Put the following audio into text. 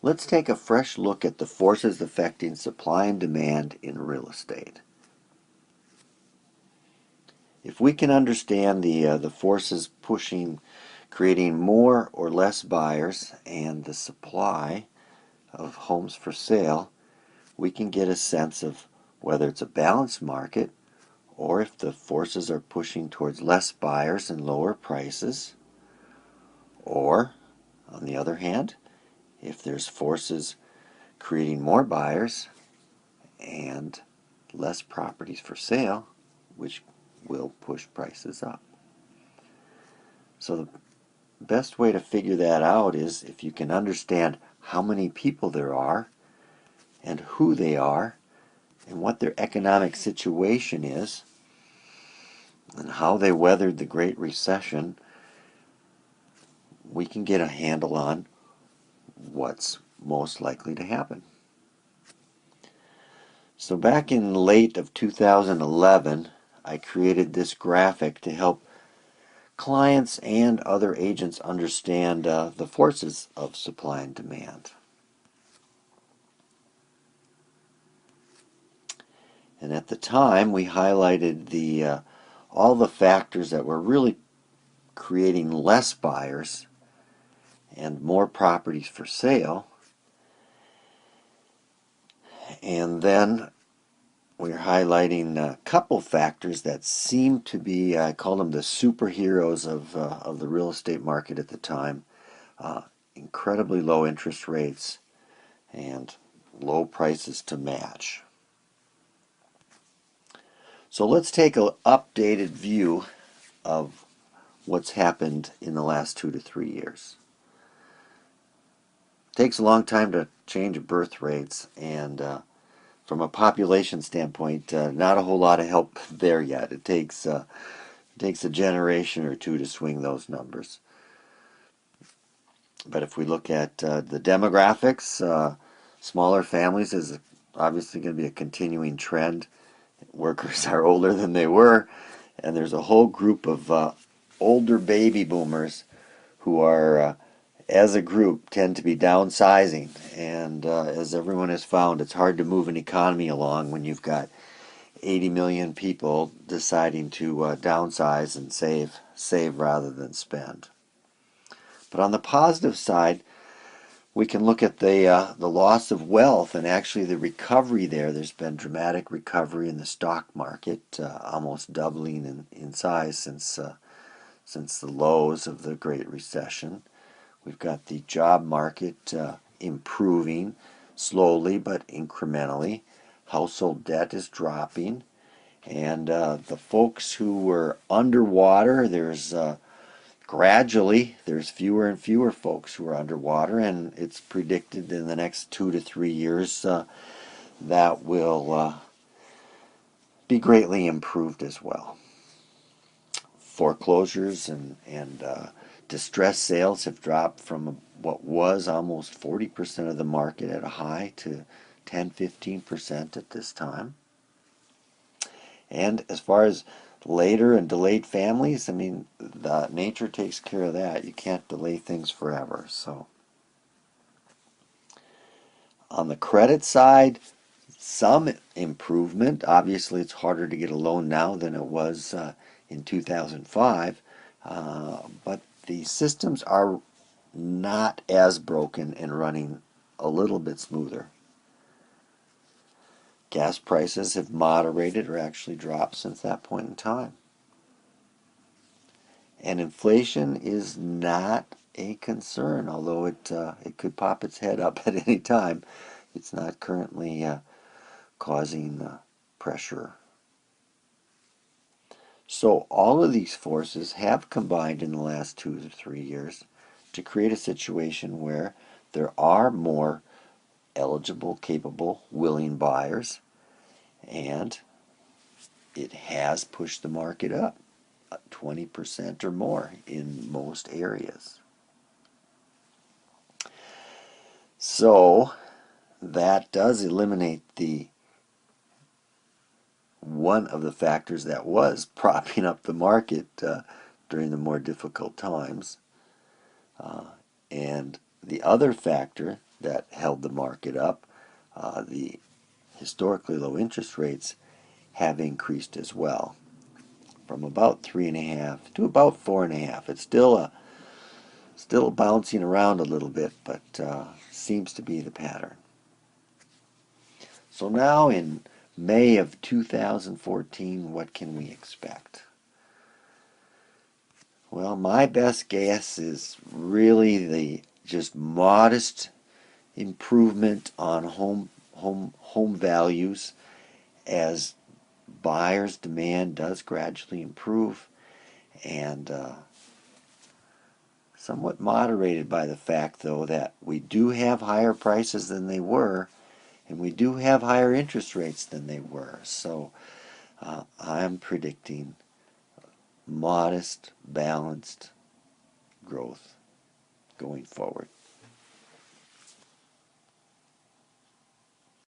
Let's take a fresh look at the forces affecting supply and demand in real estate. If we can understand the forces creating more or less buyers and the supply of homes for sale, we can get a sense of whether it's a balanced market or if the forces are pushing towards less buyers and lower prices, or, on the other hand, if there's forces creating more buyers and less properties for sale, which will push prices up. So the best way to figure that out is if you can understand how many people there are and who they are and what their economic situation is and how they weathered the Great Recession, we can get a handle on what's most likely to happen. So back in late of 2011, I created this graphic to help clients and other agents understand the forces of supply and demand. And at the time, we highlighted all the factors that were really creating less buyers and more properties for sale. And then we're highlighting a couple factors that seem to be, I call them the superheroes of the real estate market at the time. Incredibly low interest rates and low prices to match. So let's take an updated view of what's happened in the last 2 to 3 years. It takes a long time to change birth rates, and from a population standpoint, not a whole lot of help there yet. It takes a generation or two to swing those numbers. But if we look at the demographics, smaller families is obviously going to be a continuing trend. Workers are older than they were, and there's a whole group of older baby boomers who are, as a group, tend to be downsizing. And as everyone has found, it's hard to move an economy along when you've got 80 million people deciding to downsize and save rather than spend. But on the positive side, we can look at the loss of wealth and actually the recovery there. There's been dramatic recovery in the stock market, almost doubling in size since the lows of the Great Recession. We've got the job market improving slowly but incrementally. Household debt is dropping, and the folks who were underwater, gradually, there's fewer and fewer folks who are underwater, and it's predicted in the next 2 to 3 years that will be greatly improved as well. Foreclosures and distressed sales have dropped from what was almost 40% of the market at a high to 10-15% at this time. And as far as later and delayed families, I mean, the nature takes care of that. You can't delay things forever. So on the credit side, some improvement. Obviously, it's harder to get a loan now than it was in 2005, but the systems are not as broken and running a little bit smoother. Gas prices have moderated or actually dropped since that point in time. And inflation is not a concern, although it could pop its head up at any time. It's not currently causing pressure. So all of these forces have combined in the last 2 to 3 years to create a situation where there are more eligible, capable, willing buyers, and it has pushed the market up 20% or more in most areas. So that does eliminate one of the factors that was propping up the market during the more difficult times. And the other factor that held the market up. The historically low interest rates have increased as well, from about 3.5 to about 4.5. It's still bouncing around a little bit, but seems to be the pattern. So now in May of 2014, what can we expect? Well, my best guess is really the just modest improvement on home values as buyers' demand does gradually improve, and somewhat moderated by the fact, though, that we do have higher prices than they were, and we do have higher interest rates than they were. So I'm predicting modest, balanced growth going forward.